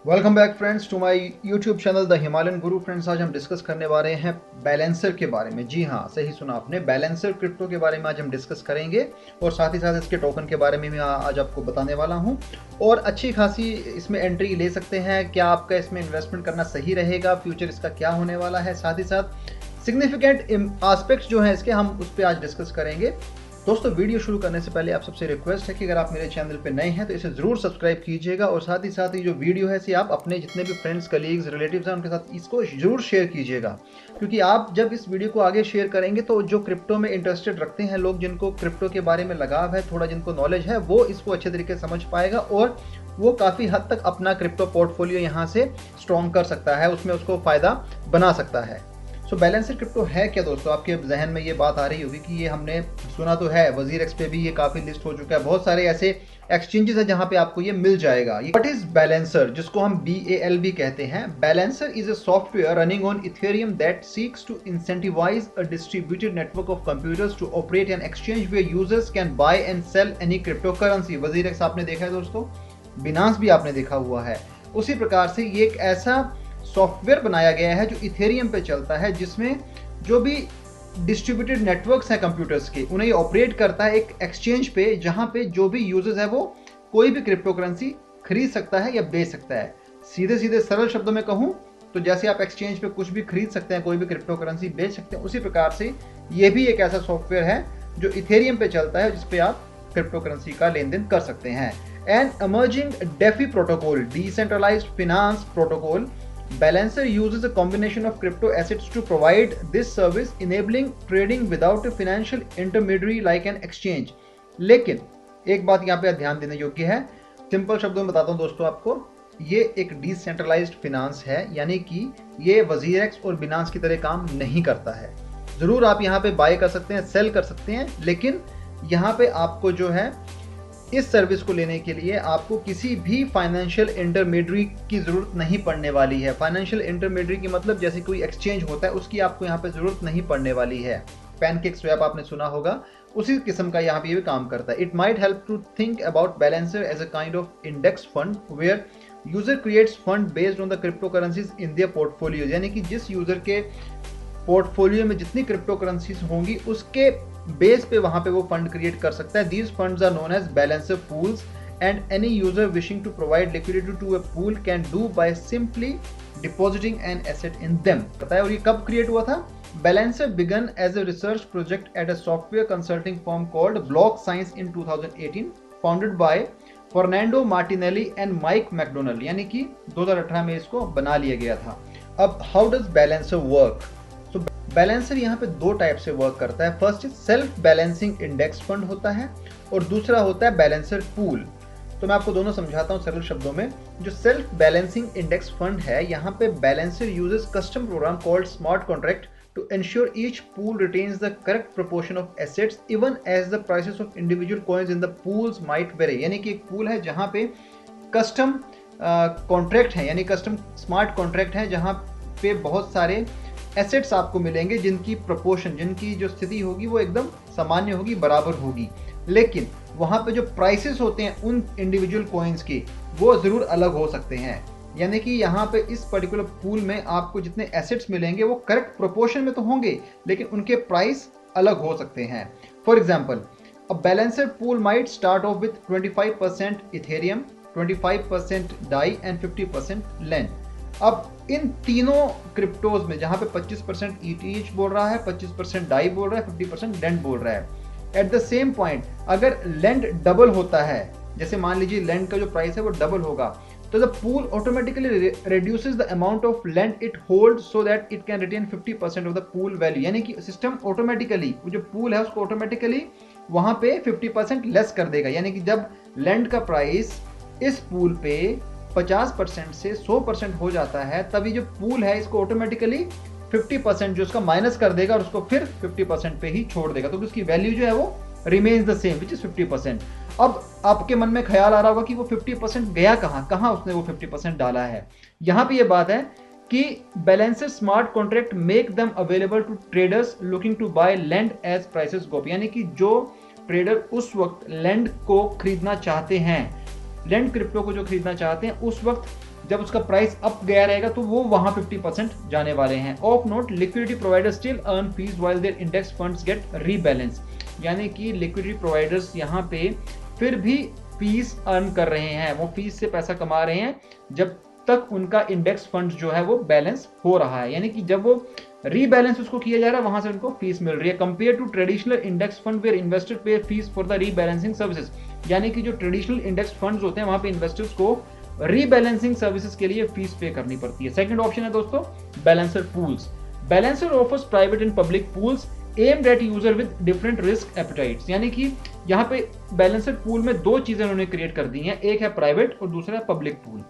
Welcome back friends to my YouTube channel the Himalayan Guru. Friends, आज हम discuss करने वाले हैं बैलेंसर के बारे में। जी हाँ, सही सुना आपने, बैलेंसर क्रिप्टो के बारे में आज हम डिस्कस करेंगे और साथ ही साथ इसके टोकन के बारे में भी आज आपको बताने वाला हूँ। और अच्छी खासी इसमें एंट्री ले सकते हैं। क्या आपका इसमें इन्वेस्टमेंट करना सही रहेगा, फ्यूचर इसका क्या होने वाला है, साथ ही साथ सिग्निफिकेंट एस्पेक्ट्स जो हैं इसके हम उस पर आज डिस्कस करेंगे। दोस्तों, वीडियो शुरू करने से पहले आप सबसे रिक्वेस्ट है कि अगर आप मेरे चैनल पे नए हैं तो इसे ज़रूर सब्सक्राइब कीजिएगा और साथ ही जो वीडियो है इसे आप अपने जितने भी फ्रेंड्स, कलीग्स, रिलेटिव्स हैं उनके साथ इसको ज़रूर शेयर कीजिएगा। क्योंकि आप जब इस वीडियो को आगे शेयर करेंगे तो जो क्रिप्टो में इंटरेस्टेड रखते हैं लोग, जिनको क्रिप्टो के बारे में लगाव है, थोड़ा जिनको नॉलेज है, वो इसको अच्छे तरीके से समझ पाएगा और वो काफ़ी हद तक अपना क्रिप्टो पोर्टफोलियो यहाँ से स्ट्रॉन्ग कर सकता है, उसमें उसको फ़ायदा बना सकता है। सो बैलेंसर क्रिप्टो है क्या दोस्तों? आपके जहन में ये बात आ रही होगी कि ये हमने सुना तो है, वजीर पे भी ये काफ़ी लिस्ट हो चुका है, बहुत सारे ऐसे एक्सचेंजेस है जहाँ पे आपको ये मिल जाएगा। व्हाट इज बैलेंसर, जिसको हम BAL भी कहते हैं? Balancer is a software running on Ethereum that seeks to incentivize a distributed network of computers to operate an exchange where users can buy and sell any crypto currency. Wazir आपने देखा है दोस्तों, Binance भी आपने देखा हुआ है। उसी प्रकार से ये एक ऐसा सॉफ्टवेयर बनाया गया है जो इथेरियम पे चलता है, जिसमें जो भी डिस्ट्रीब्यूटेड नेटवर्क्स हैं कंप्यूटर्स के, उन्हें ऑपरेट करता है एक एक्सचेंज पे, जहां पे जो भी यूजर्स है वो कोई भी क्रिप्टो करेंसी खरीद सकता है या बेच सकता है। सीधे सीधे सरल शब्दों में कहूं तो जैसे आप एक्सचेंज पे कुछ भी खरीद सकते हैं, कोई भी क्रिप्टो करेंसी बेच सकते हैं, उसी प्रकार से ये भी एक ऐसा सॉफ्टवेयर है जो इथेरियम पे चलता है, जिसपे आप क्रिप्टो करेंसी का लेन देन कर सकते हैं। An emerging DeFi protocol, decentralized finance protocol, Balancer uses a combination of crypto assets to provide this service, enabling trading without a financial intermediary like an exchange। लेकिन एक बात यहाँ पे ध्यान देने योग्य है, सिंपल शब्दों में बताता हूँ दोस्तों आपको, ये एक डिसेंट्रलाइज्ड फिनांस है, यानी कि ये वजीर और बिनांस की तरह काम नहीं करता है। ज़रूर आप यहाँ पे बाय कर सकते हैं, सेल कर सकते हैं, लेकिन यहाँ पे आपको जो है इस सर्विस को लेने के लिए आपको किसी भी फाइनेंशियल इंटरमीडियरी की ज़रूरत नहीं पड़ने वाली है। फाइनेंशियल इंटरमीडियरी की मतलब जैसे कोई एक्सचेंज होता है, उसकी आपको यहाँ पे ज़रूरत नहीं पड़ने वाली है। पैनकेक स्वैप आपने सुना होगा, उसी किस्म का यहाँ पे भी काम करता है। It might help to think about Balancer as a kind of index fund where user creates fund based on the crypto currencies in their portfolio. यानी कि जिस यूजर के पोर्टफोलियो में जितनी क्रिप्टो करेंसीज होंगी उसके बेस पे वहां पे वो फंड क्रिएट कर सकता है। These funds are known as Balancer pools and any user wishing to provide liquidity to a pool can do by simply depositing an asset in them. पता है और ये कब क्रिएट हुआ था? Balancer began as a research project at a software consulting firm called Block Science in 2018, founded by Fernando Martinelli and Mike McDonald. यानी कि 2018 में इसको बना लिया गया था। अब how does balancer work? Balancer यहाँ पे दो टाइप से वर्क करता है। First is self balancing index fund होता है और दूसरा होता है बैलेंसर पूल। तो मैं आपको दोनों समझाता हूँ सरल शब्दों में। जो सेल्फ बैलेंसिंग इंडेक्स फंड है, यहाँ पे Balancer uses custom program called smart contract to ensure each pool retains the correct proportion of assets even as the prices of individual coins in the pools might vary. यानी कि एक pool है जहाँ पे custom contract है, यानी custom smart contract है, जहाँ पे बहुत सारे एसेट्स आपको मिलेंगे जिनकी प्रोपोर्शन, जिनकी जो स्थिति होगी वो एकदम सामान्य होगी, बराबर होगी। लेकिन वहाँ पे जो प्राइसेस होते हैं उन इंडिविजुअल कॉइन्स के, वो ज़रूर अलग हो सकते हैं। यानी कि यहाँ पे इस पर्टिकुलर पूल में आपको जितने एसेट्स मिलेंगे वो करेक्ट प्रोपोर्शन में तो होंगे, लेकिन उनके प्राइस अलग हो सकते हैं। For example, a Balancer pool might start off with 25% Ethereum, 25% Dai and 50% Lend. अब इन तीनों क्रिप्टोज में जहां पे 25% ETH बोल रहा है, 25% डाई बोल रहा है, 50% लेंड बोल रहा है, एट द सेम पॉइंट अगर लेंड डबल होता है, जैसे मान लीजिए लेंड का जो प्राइस है वो डबल होगा, तो the pool automatically reduces the amount of Lend it hold so that it can retain 50% of the pool value. यानी कि सिस्टम ऑटोमेटिकली, वो जो पूल है उसको ऑटोमेटिकली वहां पे 50% लेस कर देगा। यानी कि जब लेंड का प्राइस इस पूल पे 50% से 100% हो जाता है, तभी जो पूल है इसको ऑटोमेटिकली 50% जो उसका माइनस कर देगा और उसको फिर 50% पे ही छोड़ देगा, तो उसकी वैल्यू जो है वो remains the same which is 50%। अब आपके मन में ख्याल आ रहा होगा कि वो 50% गया कहाँ उसने वो 50% डाला है। यहाँ पे ये बात है कि Balancer smart contract make them available to traders looking to buy Lend as prices go up. यानी कि जो ट्रेडर उस वक्त लैंड को खरीदना चाहते हैं, लैंड क्रिप्टो को जो खरीदना चाहते हैं, उस वक्त जब उसका प्राइस अप गया रहेगा तो वो वहां 50% जाने वाले हैं। Of note, liquidity providers still earn fees while their index funds get rebalance, यानी कि लिक्विडिटी प्रोवाइडर्स यहाँ पे फिर भी फीस अर्न कर रहे हैं, वो फीस से पैसा कमा रहे हैं जब तक उनका इंडेक्स फंड जो है वो बैलेंस हो रहा है, यानी कि जब वो रीबैलेंस उसको किया जा रहा है वहां से उनको फीस मिल रही है। Compare to traditional index fund where investor pay fees for the rebalancing services, यानी कि जो ट्रेडिशनल इंडेक्स फंड्स होते हैं वहां पे इन्वेस्टर्स को रीबैलेंसिंग सर्विसेज के लिए फीस पे करनी पड़ती है। सेकंड ऑप्शन है दोस्तों balancer pools. Balancer offers private and public pools aimed at user with different risk appetites, यानी कि यहाँ पे बैलेंसर पूल में दो चीजें उन्होंने क्रिएट कर दी हैं, एक है प्राइवेट और दूसरा है पब्लिक पूल।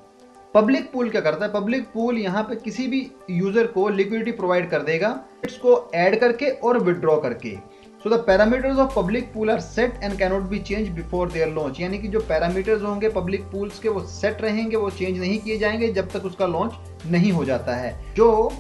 पब्लिक पूल क्या करता है? पब्लिक पूल यहाँ पे किसी भी यूजर को लिक्विडिटी प्रोवाइड कर देगा इसको ऐड करके और विड्रॉ करके। So the parameters of public pool are set and cannot be change before their launch, यानी कि जो पैरामीटर्स होंगे पब्लिक पूल्स के वो सेट रहेंगे, वो चेंज नहीं किए जाएंगे जब तक उसका लॉन्च नहीं हो जाता है। जो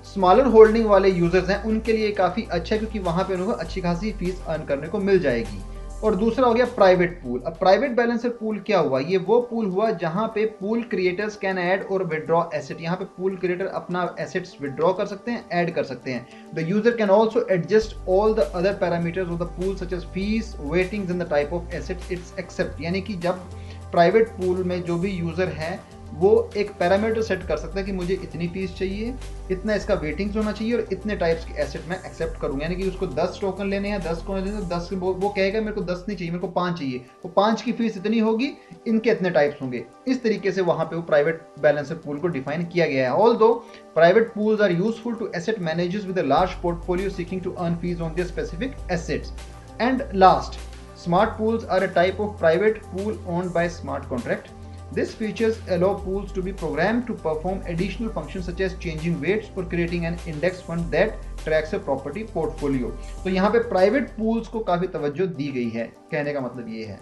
स्मॉलर होल्डिंग वाले यूजर्स हैं उनके लिए काफ़ी अच्छा है क्योंकि वहाँ पे उनको अच्छी खासी फीस अर्न करने को मिल जाएगी। और दूसरा हो गया प्राइवेट पूल। अब प्राइवेट बैलेंसर पूल क्या हुआ? ये वो पूल हुआ जहाँ पे पूल क्रिएटर्स कैन ऐड और विड्रॉ एसेट, यहाँ पे पूल क्रिएटर अपना एसेट्स विड्रॉ कर सकते हैं, ऐड कर सकते हैं। The user can also adjust all the other parameters of the pool such as fees, weightings and the type of asset its accept, यानी कि जब प्राइवेट पूल में जो भी यूजर है वो एक पैरामीटर सेट कर सकता है कि मुझे इतनी फीस चाहिए, इतना इसका वेटिंग्स होना चाहिए और इतने टाइप्स के एसेट मैं एक्सेप्ट करूंगा, यानी कि उसको 10 टोकन लेने हैं, 10 को लेने 10 वो कहेगा मेरे को 10 नहीं चाहिए, मेरे को 5 चाहिए, तो 5 की फीस इतनी होगी, इनके इतने टाइप्स होंगे। इस तरीके से वहां पे वो प्राइवेट बैलेंसर पूल को डिफाइन किया गया है। Although private pools are useful to asset managers with a large portfolio seeking to earn fees on their specific assets. And last, smart pools are a type of private pool owned by smart contract. These features allow pools to be programmed to perform additional functions such as changing weights or creating an index fund that tracks a property portfolio. तो यहाँ पे private pools को काफी तवज्जो दी गई है, कहने का मतलब ये है।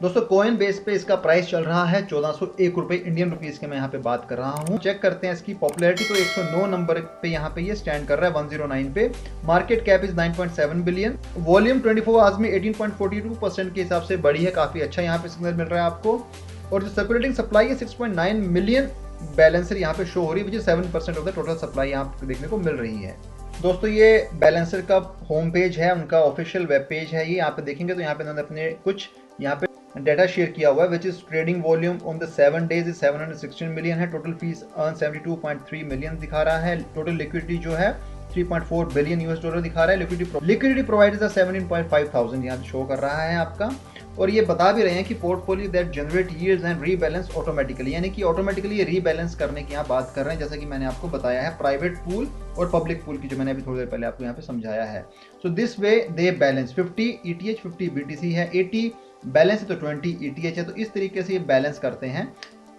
दोस्तों कॉइन बेस पे इसका प्राइस चल रहा है 1401 रुपए इंडियन रुपीस के मैं यहाँ पे बात कर रहा हूँ। चेक करते हैं इसकी पॉपुलैरिटी, तो 109 नंबर पे यहाँ पे ये स्टैंड कर रहा है 109 पे। Market cap is 9.7 billion. Volume 24 hours में 18.42% के हिसाब से बड़ी है, काफी अच्छा यहाँ पे सिग्नल मिल रहा है आपको। और जो सर्कुलेटिंग सप्लाई है 6.9 मिलियन बैलेंसर यहाँ पे शो हो रही है, which is 7% of the total supply यहाँ पे देखने को मिल रही है। दोस्तों ये बैलेंसर का होम पेज है, उनका ऑफिशियल वेब पेज है ये। यहाँ पे देखेंगे तो यहाँ पे उन्होंने अपने कुछ यहाँ पे डेटा शेयर किया हुआ है, which is trading volume on the 7 days is 716 million है। टोटल फीस अर्न 72.3 मिलियन दिखा रहा है। टोटल लिक्विडिटी जो है 3.4 बिलियन यूएस डॉलर दिखा रहा है। लिक्विडिटी प्रोवाइडर्स 17.5 थाउजेंड यहाँ शो कर रहा है आपका। और ये बता भी रहे हैं कि portfolio that generate yields and rebalance automatically, यानी कि ऑटोमेटिकली ये रीबैलेंस करने की यहाँ बात कर रहे हैं, जैसा कि मैंने आपको बताया है प्राइवेट पूल और पब्लिक पूल की, जो मैंने अभी थोड़ी देर पहले आपको यहाँ पे समझाया है। So this way they balance 50 ETH 50 BTC है, 80 बैलेंस है तो 20 ETH है। तो इस तरीके से ये बैलेंस करते हैं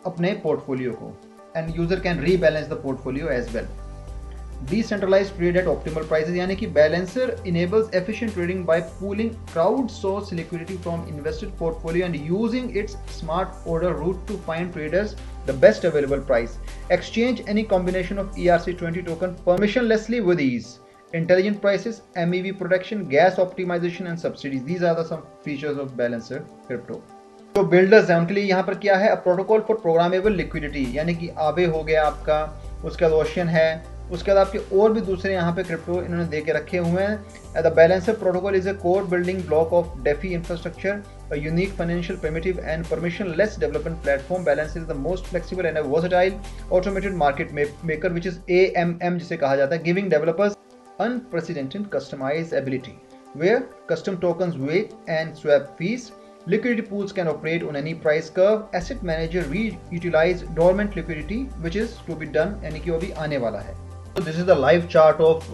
अपने पोर्टफोलियो को, and user can rebalance the portfolio as well. Decentralized trade at optimal prices, यानी कि Balancer enables efficient trading by pooling crowdsourced liquidity from invested portfolio and using its smart order route to find traders the best available price. Exchange any combination of ERC20 token permissionlessly with ease. Intelligent prices, MEV protection, gas optimization and subsidies. These are the some features of Balancer Crypto. तो builders हैं उनके लिए यहाँ पर क्या है, a protocol for programmable liquidity, यानी कि आबे हो गया आपका, उसके बाद ओशियन है, उसके बाद आपके और भी दूसरे यहाँ पे क्रिप्टो इन्होंने दे के रखे हुए हैं। The balancer protocol is a core building block of DeFi infrastructure, a unique financial primitive and permissionless development platform. Balancer is the most flexible and versatile automated market maker which is AMM जिसे कहा जाता है, giving developers unprecedented customisability where custom tokens weight and swap fees. Liquidity pools can operate on any price curve. Asset manager reutilize dormant liquidity which is to be done, यानी कि वो भी आने वाला है। So this is the live chart of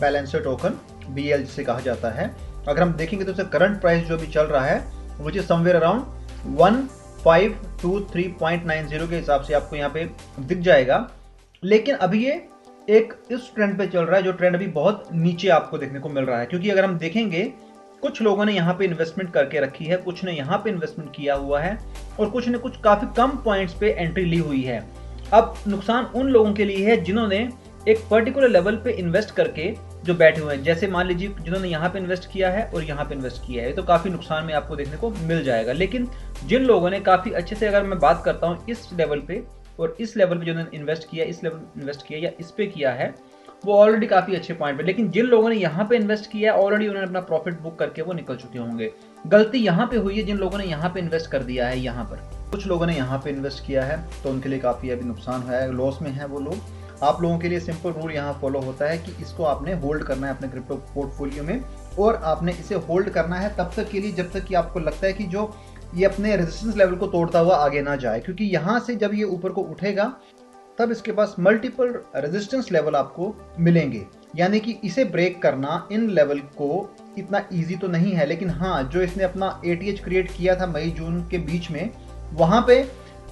balancer token, BL जिसे कहा जाता है। अगर हम देखेंगे तो उसका करंट प्राइस जो भी चल रहा है which is somewhere around 1523.90 के हिसाब से आपको यहाँ पे दिख जाएगा। लेकिन अभी ये एक इस ट्रेंड पे चल रहा है जो ट्रेंड अभी बहुत नीचे आपको देखने को मिल रहा है, क्योंकि अगर हम देखेंगे कुछ लोगों ने यहाँ पे इन्वेस्टमेंट करके रखी है, कुछ ने यहाँ पे इन्वेस्टमेंट किया हुआ है और कुछ ने कुछ काफी कम पॉइंट्स पे एंट्री ली हुई है। अब नुकसान उन लोगों के लिए है जिन्होंने एक पर्टिकुलर लेवल पे इन्वेस्ट करके जो बैठे हुए हैं, जैसे मान लीजिए जिन्होंने यहाँ पे इन्वेस्ट किया है और यहाँ पे इन्वेस्ट किया है, तो काफी नुकसान में आपको देखने को मिल जाएगा। लेकिन जिन लोगों ने काफी अच्छे से, अगर मैं बात करता हूँ इस लेवल पे, और इस लेवल पे जो उन्होंने इन्वेस्ट किया, इस लेवल इन्वेस्ट किया या इस पे किया है, वो ऑलरेडी काफ़ी अच्छे पॉइंट पे। लेकिन जिन लोगों ने यहाँ पे इन्वेस्ट किया है ऑलरेडी उन्होंने अपना प्रॉफिट बुक करके वो निकल चुके होंगे। गलती यहाँ पे हुई है जिन लोगों ने यहाँ पे इन्वेस्ट कर दिया है। यहाँ पर कुछ लोगों ने यहाँ पे इन्वेस्ट किया है तो उनके लिए काफ़ी अभी नुकसान हुआ है, लॉस में है वो लोग। आप लोगों के लिए सिंपल रूल यहाँ फॉलो होता है कि इसको आपने होल्ड करना है अपने क्रिप्टो पोर्टफोलियो में, और आपने इसे होल्ड करना है तब तक के लिए जब तक कि आपको लगता है कि जो ये अपने रेजिस्टेंस लेवल को तोड़ता हुआ आगे ना जाए, क्योंकि यहाँ से जब ये ऊपर को उठेगा तब इसके पास मल्टीपल रेजिस्टेंस लेवल आपको मिलेंगे। यानी कि इसे ब्रेक करना इन लेवल को इतना इजी तो नहीं है, लेकिन हाँ जो इसने अपना ATH क्रिएट किया था मई जून के बीच में, वहाँ पे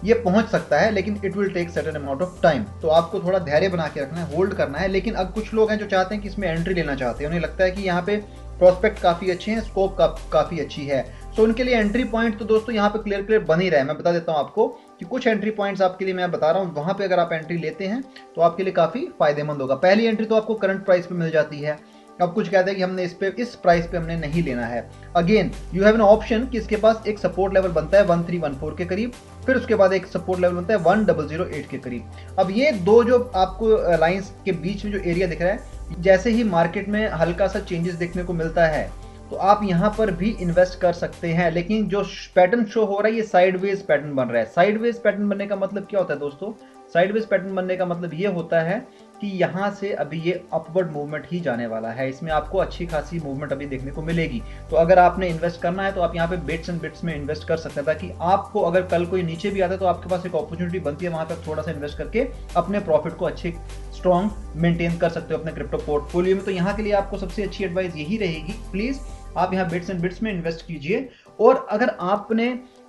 ये पहुंच सकता है, लेकिन it will take certain amount of time. तो आपको थोड़ा धैर्य बना के रखना है, होल्ड करना है। लेकिन अब कुछ लोग हैं जो चाहते हैं कि इसमें एंट्री लेना चाहते हैं, उन्हें लगता है कि यहाँ पे प्रोस्पेक्ट काफ़ी अच्छे हैं, स्कोप काफ़ी अच्छी है, सो उनके लिए एंट्री पॉइंट तो दोस्तों यहाँ पे क्लियर बन ही रहा है। मैं बता देता हूँ आपको कि कुछ एंट्री पॉइंट्स आपके लिए मैं बता रहा हूँ, वहाँ पे अगर आप एंट्री लेते हैं तो आपके लिए काफ़ी फायदेमंद होगा। पहली एंट्री तो आपको करंट प्राइस पे मिल जाती है। अब कुछ कहते हैं कि हमने इस प्राइस पे हमने नहीं लेना है। Again you have an option कि इसके पास एक सपोर्ट लेवल बनता है 1314 के करीब, फिर उसके बाद एक सपोर्ट लेवल बनता है 1008 के करीब। अब ये दो जो आपको लाइंस के बीच में जो एरिया दिख रहा है, जैसे ही मार्केट में हल्का सा चेंजेस देखने को मिलता है तो आप यहाँ पर भी इन्वेस्ट कर सकते हैं। लेकिन जो पैटर्न शो हो रहा है ये साइडवेज पैटर्न बन रहा है। साइडवेज पैटर्न बनने का मतलब क्या होता है दोस्तों? साइडवेज पैटर्न बनने का मतलब ये होता है कि यहाँ से अभी ये अपवर्ड मूवमेंट ही जाने वाला है, इसमें आपको अच्छी खासी मूवमेंट अभी देखने को मिलेगी। तो अगर आपने इन्वेस्ट करना है तो आप यहाँ पे बिट्स एंड बिट्स में इन्वेस्ट कर सकते हैं, ताकि आपको अगर कल कोई नीचे भी आता है तो आपके पास एक अपॉर्चुनिटी बनती है, वहाँ पर थोड़ा सा इन्वेस्ट करके अपने प्रॉफिट को अच्छे स्ट्रॉन्ग मेंटेन कर सकते हो अपने क्रिप्टो पोर्टफोलियो में। तो यहाँ के लिए आपको सबसे अच्छी एडवाइस यही रहेगी, प्लीज आप यहाँ बिट्स एंड बिट्स में इन्वेस्ट कीजिए। और अगर आपने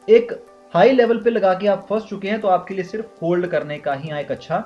एक हाई लेवल पे लगा के आप फंस चुके हैं तो आपके लिए सिर्फ होल्ड करने का ही एक अच्छा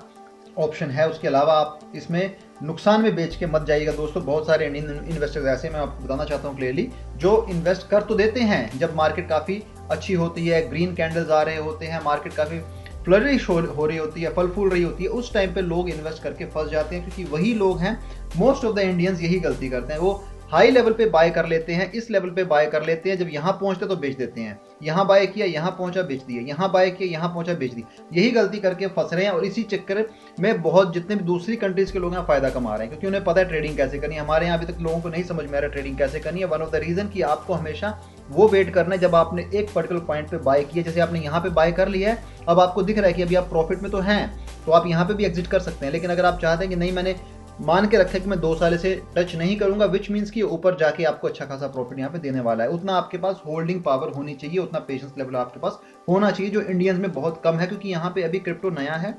ऑप्शन है। उसके अलावा आप इसमें नुकसान में बेच के मत जाइएगा दोस्तों। बहुत सारे इंडियन इन्वेस्टर्स ऐसे, मैं आपको बताना चाहता हूँ क्लियरली, जो इन्वेस्ट कर तो देते हैं जब मार्केट काफ़ी अच्छी होती है, ग्रीन कैंडल्स आ रहे होते हैं, मार्केट काफ़ी फ्लरिश हो रही होती है, फल फूल रही होती है, उस टाइम पे लोग इन्वेस्ट करके फंस जाते हैं। क्योंकि वही लोग हैं, मोस्ट ऑफ द इंडियंस यही गलती करते हैं, वो हाई लेवल पे बाय कर लेते हैं, इस लेवल पे बाय कर लेते हैं, जब यहाँ पहुंचते तो बेच देते हैं। यहाँ बाय किया, यहाँ पहुंचा, बेच दिया, यहाँ बाय किया, यहाँ पहुंचा, बेच दी। यही गलती करके फंस रहे हैं और इसी चक्कर में बहुत जितने भी दूसरी कंट्रीज के लोग यहाँ फायदा कमा रहे हैं, क्योंकि उन्हें पता है ट्रेडिंग कैसे करनी है। हमारे यहाँ अभी तक लोगों को नहीं समझ में आ रहा ट्रेडिंग कैसे करनी है। वन ऑफ द रीजन कि आपको हमेशा वो वेट करना है जब आपने एक पर्टिकुलर पॉइंट पे बाय किया। जैसे आपने यहाँ पे बाय कर लिया है, अब आपको दिख रहा है कि अभी आप प्रॉफिट में तो हैं, तो आप यहाँ पे भी एग्जिट कर सकते हैं। लेकिन अगर आप चाहते हैं कि नहीं, मैंने मान के रखा कि मैं 2 साल से टच नहीं करूंगा, विच मीन्स कि ऊपर जाके आपको अच्छा खासा प्रॉफिट यहाँ पे देने वाला है, उतना आपके पास होल्डिंग पावर होनी चाहिए, उतना पेशेंस लेवल आपके पास होना चाहिए, जो इंडियंस में बहुत कम है। क्योंकि यहाँ पे अभी क्रिप्टो नया है,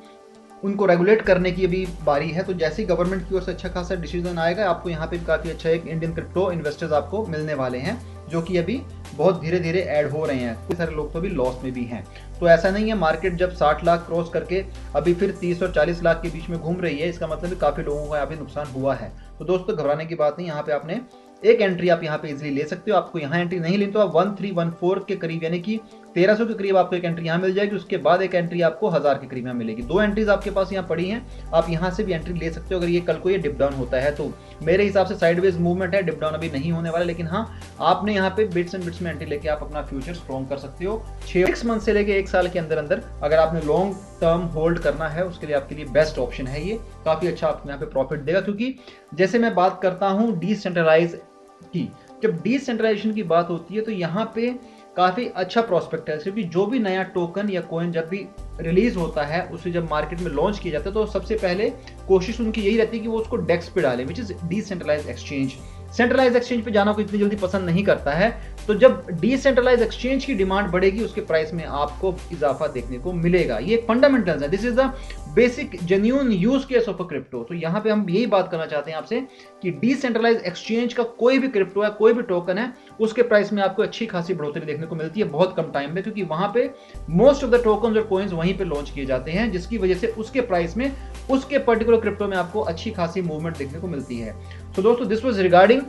उनको रेगुलेट करने की अभी बारी है। तो जैसे ही गवर्नमेंट की ओर से अच्छा खासा डिसीजन आएगा, आपको यहाँ पे काफ़ी अच्छा एक इंडियन क्रिप्टो इन्वेस्टर्स आपको मिलने वाले हैं, जो कि अभी बहुत धीरे धीरे ऐड हो रहे हैं। कुछ सारे लोग तो अभी लॉस में भी हैं। तो ऐसा नहीं है, मार्केट जब 60 लाख क्रॉस करके अभी फिर 30 और 40 लाख के बीच में घूम रही है, इसका मतलब काफ़ी लोगों का यहाँ पे नुकसान हुआ है। तो दोस्तों घबराने की बात नहीं, यहाँ पे आपने एक एंट्री आप यहाँ पे इजीली ले सकते हो। आपको यहाँ एंट्री नहीं लेनी तो आप 1314 के करीब यानी कि 1300 के करीब आपको एक एंट्री यहाँ मिल जाएगी। उसके बाद एक एंट्री आपको 1000 के करीब यहाँ मिलेगी। 2 एंट्रीज आपके पास यहाँ पड़ी हैं, आप यहाँ से भी एंट्री ले सकते हो अगर ये कल को ये डिप डाउन होता है तो। मेरे हिसाब से साइडवेज मूवमेंट है, डिप डाउन अभी नहीं होने वाला। लेकिन हाँ, आपने यहाँ पे बिट्स एंड बिट्स में एंट्री लेके आप अपना फ्यूचर स्ट्रॉन्ग कर सकते हो। 6 मंथ से लेके 1 साल के अंदर अंदर अगर आपने लॉन्ग टर्म होल्ड करना है, उसके लिए आपके लिए बेस्ट ऑप्शन है ये। काफी अच्छा आपको यहाँ पे प्रॉफिट देगा, क्योंकि जैसे मैं बात करता हूँ डिसेंट्रलाइज की, जब डिसेंट्रलाइजेशन की बात होती है तो यहाँ पे काफ़ी अच्छा प्रोस्पेक्ट है। क्योंकि जो भी नया टोकन या कॉइन जब भी रिलीज होता है, उसे जब मार्केट में लॉन्च किया जाता है तो सबसे पहले कोशिश उनकी यही रहती है कि वो उसको डेक्स पे डालें, which is decentralize exchange. Centralize exchange पे जाना कोई इतनी जल्दी पसंद नहीं करता है। तो जब डिसेंट्रलाइज एक्सचेंज की डिमांड बढ़ेगी, उसके प्राइस में आपको इजाफा देखने को मिलेगा। ये फंडामेंटल्स है, this is the basic genuine use case of a crypto. तो यहाँ पे हम यही बात करना चाहते हैं आपसे कि डिसेंट्रलाइज एक्सचेंज का कोई भी क्रिप्टो है, कोई भी टोकन है, उसके प्राइस में आपको अच्छी खासी बढ़ोतरी देखने को मिलती है बहुत कम टाइम में, क्योंकि वहां पे मोस्ट ऑफ द टोकन्स और कॉइन्स वहीं पे लॉन्च किए जाते हैं, जिसकी वजह से उसके प्राइस में उसके पर्टिकुलर क्रिप्टो में आपको अच्छी खासी मूवमेंट देखने को मिलती है। तो दोस्तों this was regarding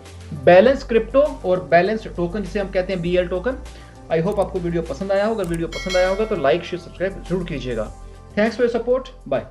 balance crypto और बैलेंस टोकन, जिसे हम कहते हैं BL टोकन। आई होप आपको वीडियो पसंद आया होगा। अगर वीडियो पसंद आया होगा तो लाइक शेयर सब्सक्राइब जरूर कीजिएगा। Thanks for your support, bye.